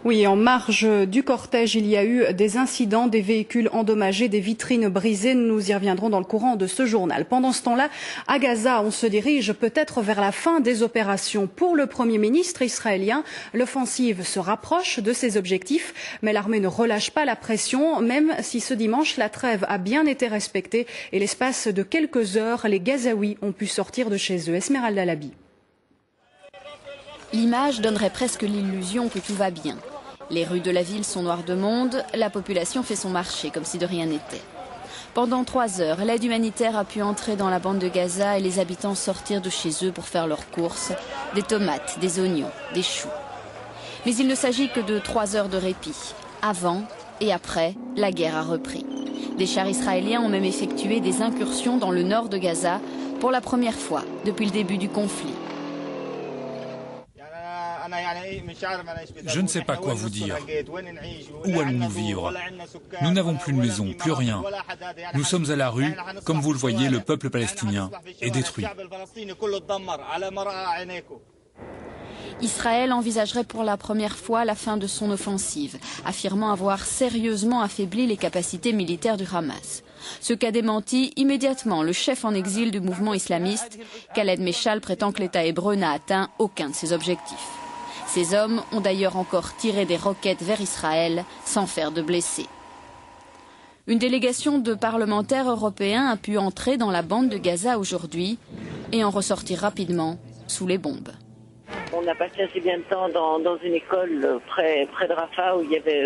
Oui, en marge du cortège, il y a eu des incidents, des véhicules endommagés, des vitrines brisées. Nous y reviendrons dans le courant de ce journal. Pendant ce temps-là, à Gaza, on se dirige peut-être vers la fin des opérations. Pour le Premier ministre israélien, l'offensive se rapproche de ses objectifs, mais l'armée ne relâche pas la pression, même si ce dimanche, la trêve a bien été respectée et l'espace de quelques heures, les Gazaouis ont pu sortir de chez eux. Esmeralda Labi. L'image donnerait presque l'illusion que tout va bien. Les rues de la ville sont noires de monde, la population fait son marché comme si de rien n'était. Pendant 3 heures, l'aide humanitaire a pu entrer dans la bande de Gaza et les habitants sortir de chez eux pour faire leurs courses, des tomates, des oignons, des choux. Mais il ne s'agit que de 3 heures de répit. Avant et après, la guerre a repris. Des chars israéliens ont même effectué des incursions dans le nord de Gaza pour la première fois depuis le début du conflit. Je ne sais pas quoi vous dire. Où allons-nous vivre? Nous n'avons plus de maison, plus rien. Nous sommes à la rue. Comme vous le voyez, le peuple palestinien est détruit. Israël envisagerait pour la première fois la fin de son offensive, affirmant avoir sérieusement affaibli les capacités militaires du Hamas. Ce qu'a démenti immédiatement le chef en exil du mouvement islamiste, Khaled Meshal prétend que l'État hébreu n'a atteint aucun de ses objectifs. Ces hommes ont d'ailleurs encore tiré des roquettes vers Israël sans faire de blessés. Une délégation de parlementaires européens a pu entrer dans la bande de Gaza aujourd'hui et en ressortir rapidement sous les bombes. On a passé assez bien de temps dans une école près de Rafah où il y avait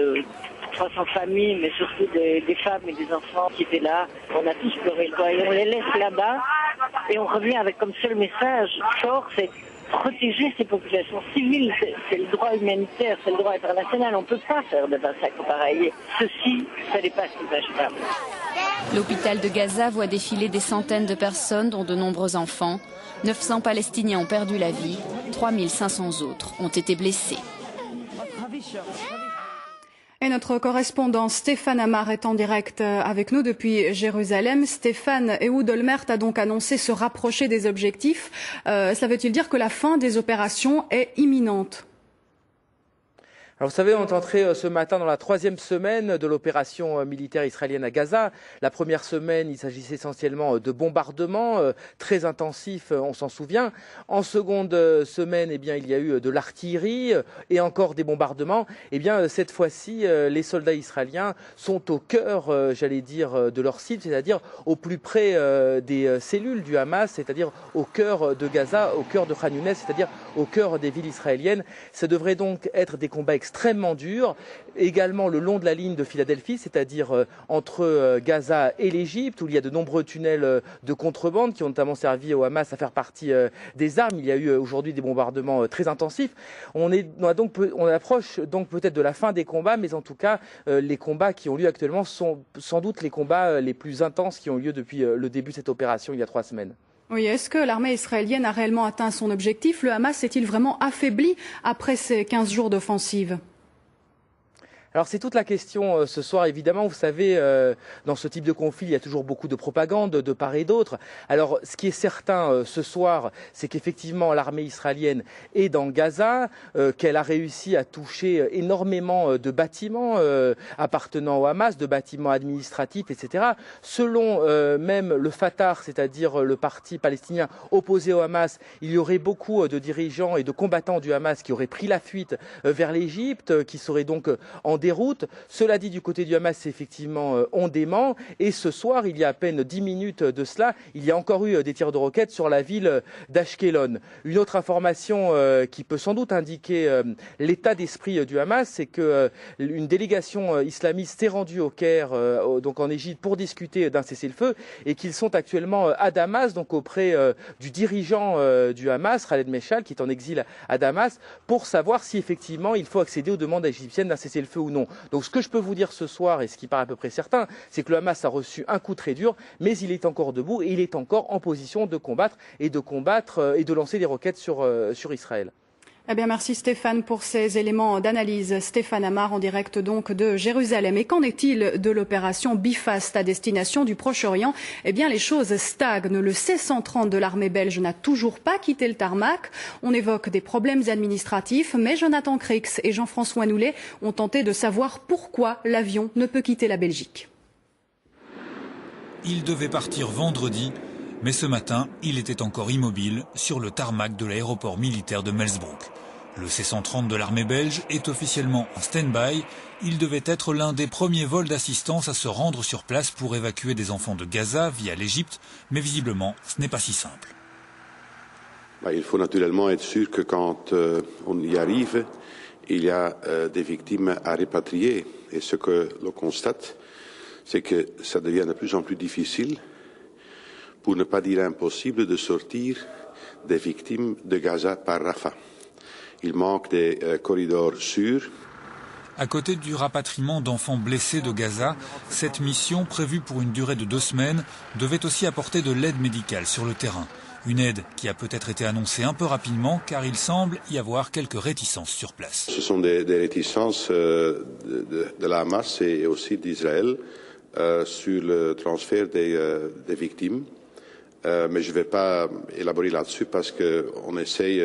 300 familles, mais surtout des femmes et des enfants qui étaient là. On a tous pleuré. Et on les laisse là-bas et on revient avec comme seul message fort, c'est protéger ces populations civiles. C'est le droit humanitaire, c'est le droit international. On ne peut pas faire de massacres pareils. Ceci, ça dépasse l'imaginable. L'hôpital de Gaza voit défiler des centaines de personnes, dont de nombreux enfants. 900 Palestiniens ont perdu la vie, 3500 autres ont été blessés. Et notre correspondant Stéphane Amar est en direct avec nous depuis Jérusalem. Stéphane, Ehud Olmert a donc annoncé se rapprocher des objectifs. Cela veut-il dire que la fin des opérations est imminente ? Alors vous savez, on est entré ce matin dans la 3e semaine de l'opération militaire israélienne à Gaza. La première semaine, il s'agissait essentiellement de bombardements très intensifs, on s'en souvient. En seconde semaine, eh bien, il y a eu de l'artillerie et encore des bombardements. Eh bien, cette fois-ci, les soldats israéliens sont au cœur, j'allais dire, de leur cible, c'est-à-dire au plus près des cellules du Hamas, c'est-à-dire au cœur de Gaza, au cœur de Khan Younes, c'est-à-dire au cœur des villes israéliennes. Ça devrait donc être des combats extrêmement dur, également le long de la ligne de Philadelphie, c'est-à-dire entre Gaza et l'Égypte, où il y a de nombreux tunnels de contrebande qui ont notamment servi au Hamas à faire partie des armes. Il y a eu aujourd'hui des bombardements très intensifs. On approche donc peut-être de la fin des combats, mais en tout cas, les combats qui ont lieu actuellement sont sans doute les combats les plus intenses qui ont lieu depuis le début de cette opération il y a 3 semaines. Oui, est-ce que l'armée israélienne a réellement atteint son objectif? Le Hamas s'est-il vraiment affaibli après ces 15 jours d'offensive? Alors c'est toute la question ce soir, évidemment. Vous savez, dans ce type de conflit, il y a toujours beaucoup de propagande de part et d'autre. Alors ce qui est certain ce soir, c'est qu'effectivement l'armée israélienne est dans Gaza, qu'elle a réussi à toucher énormément de bâtiments appartenant au Hamas, de bâtiments administratifs, etc. Selon même le Fatah, c'est-à-dire le parti palestinien opposé au Hamas, il y aurait beaucoup de dirigeants et de combattants du Hamas qui auraient pris la fuite vers l'Égypte, qui seraient donc en déroute. Cela dit, du côté du Hamas, c'est effectivement on dément. Et ce soir, il y a à peine 10 minutes de cela, il y a encore eu des tirs de roquettes sur la ville d'Ashkelon. Une autre information qui peut sans doute indiquer l'état d'esprit du Hamas, c'est que une délégation islamiste s'est rendue au Caire, donc en Égypte, pour discuter d'un cessez-le-feu, et qu'ils sont actuellement à Damas, donc auprès du dirigeant du Hamas, Khaled Meshal, qui est en exil à Damas, pour savoir si effectivement il faut accéder aux demandes égyptiennes d'un cessez-le-feu ou non. Donc ce que je peux vous dire ce soir, et ce qui paraît à peu près certain, c'est que le Hamas a reçu un coup très dur, mais il est encore debout et il est encore en position de combattre et de lancer des roquettes sur Israël. Eh bien, merci Stéphane pour ces éléments d'analyse. Stéphane Amar en direct donc de Jérusalem. Et qu'en est-il de l'opération Bifast à destination du Proche-Orient? Eh bien, les choses stagnent. Le C-130 de l'armée belge n'a toujours pas quitté le tarmac. On évoque des problèmes administratifs, mais Jonathan Crix et Jean-François Noulet ont tenté de savoir pourquoi l'avion ne peut quitter la Belgique. Il devait partir vendredi, mais ce matin, il était encore immobile sur le tarmac de l'aéroport militaire de Melsbroek. Le C-130 de l'armée belge est officiellement en stand-by. Il devait être l'un des premiers vols d'assistance à se rendre sur place pour évacuer des enfants de Gaza via l'Égypte, mais visiblement, ce n'est pas si simple. Il faut naturellement être sûr que quand on y arrive, il y a des victimes à répatrier. Et ce que l'on constate, c'est que ça devient de plus en plus difficile, pour ne pas dire impossible, de sortir des victimes de Gaza par Rafah. Il manque des corridors sûrs. À côté du rapatriement d'enfants blessés de Gaza, cette mission, prévue pour une durée de 2 semaines, devait aussi apporter de l'aide médicale sur le terrain. Une aide qui a peut-être été annoncée un peu rapidement, car il semble y avoir quelques réticences sur place. Ce sont des réticences de la Hamas et aussi d'Israël sur le transfert des victimes. Mais je ne vais pas élaborer là-dessus parce qu'on essaye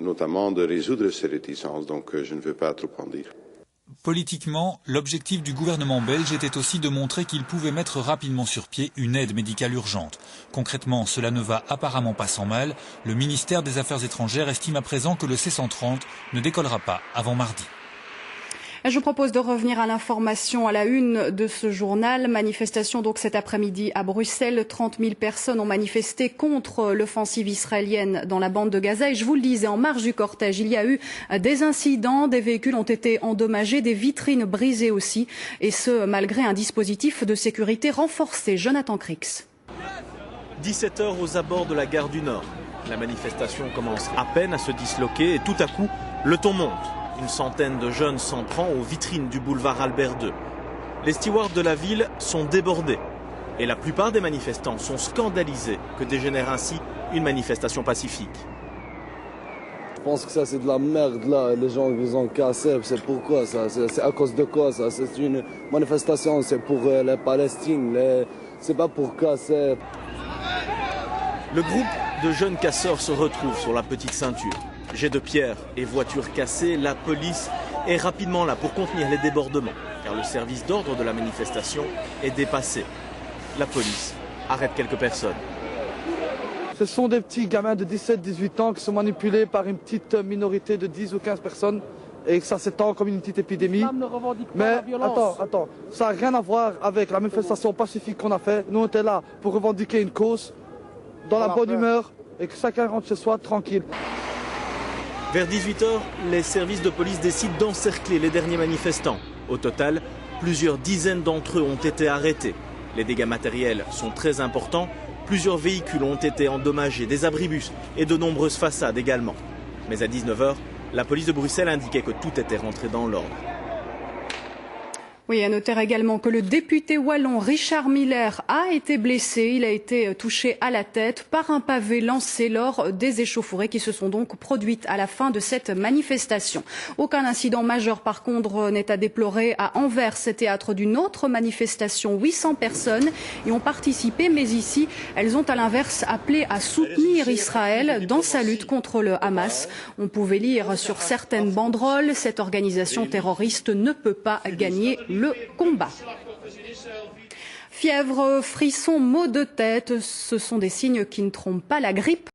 notamment de résoudre ces réticences, donc je ne veux pas trop en dire. Politiquement, l'objectif du gouvernement belge était aussi de montrer qu'il pouvait mettre rapidement sur pied une aide médicale urgente. Concrètement, cela ne va apparemment pas sans mal. Le ministère des Affaires étrangères estime à présent que le C-130 ne décollera pas avant mardi. Je vous propose de revenir à l'information à la une de ce journal. Manifestation donc cet après-midi à Bruxelles. 30 000 personnes ont manifesté contre l'offensive israélienne dans la bande de Gaza. Et je vous le disais, en marge du cortège, il y a eu des incidents. Des véhicules ont été endommagés, des vitrines brisées aussi. Et ce, malgré un dispositif de sécurité renforcé. Jonathan Crix. 17h aux abords de la gare du Nord. La manifestation commence à peine à se disloquer et tout à coup, le ton monte. Une centaine de jeunes s'en prend aux vitrines du boulevard Albert II. Les stewards de la ville sont débordés. Et la plupart des manifestants sont scandalisés que dégénère ainsi une manifestation pacifique. Je pense que ça c'est de la merde là, les gens ils ont cassé, c'est pourquoi ça, c'est à cause de quoi ça, c'est une manifestation, c'est pour les Palestiniens, c'est pas pour casser. Le groupe de jeunes casseurs se retrouve sur la petite ceinture. Jets de pierre et voitures cassées, la police est rapidement là pour contenir les débordements, car le service d'ordre de la manifestation est dépassé. La police arrête quelques personnes. Ce sont des petits gamins de 17-18 ans qui sont manipulés par une petite minorité de 10 ou 15 personnes et que ça s'étend comme une petite épidémie. Mais attends, ça n'a rien à voir avec la manifestation pacifique qu'on a fait. Nous on était là pour revendiquer une cause, dans la bonne humeur et que chacun rentre chez soi tranquille. Vers 18h, les services de police décident d'encercler les derniers manifestants. Au total, plusieurs dizaines d'entre eux ont été arrêtés. Les dégâts matériels sont très importants. Plusieurs véhicules ont été endommagés, des abribus et de nombreuses façades également. Mais à 19h, la police de Bruxelles indiquait que tout était rentré dans l'ordre. Oui, à noter également que le député wallon Richard Miller a été blessé. Il a été touché à la tête par un pavé lancé lors des échauffourées qui se sont donc produites à la fin de cette manifestation. Aucun incident majeur par contre n'est à déplorer à Anvers, théâtre d'une autre manifestation. 800 personnes y ont participé, mais ici, elles ont à l'inverse appelé à soutenir Israël dans sa lutte contre le Hamas. On pouvait lire sur certaines banderoles, cette organisation terroriste ne peut pas gagner le combat. Fièvre, frissons, maux de tête, ce sont des signes qui ne trompent pas la grippe.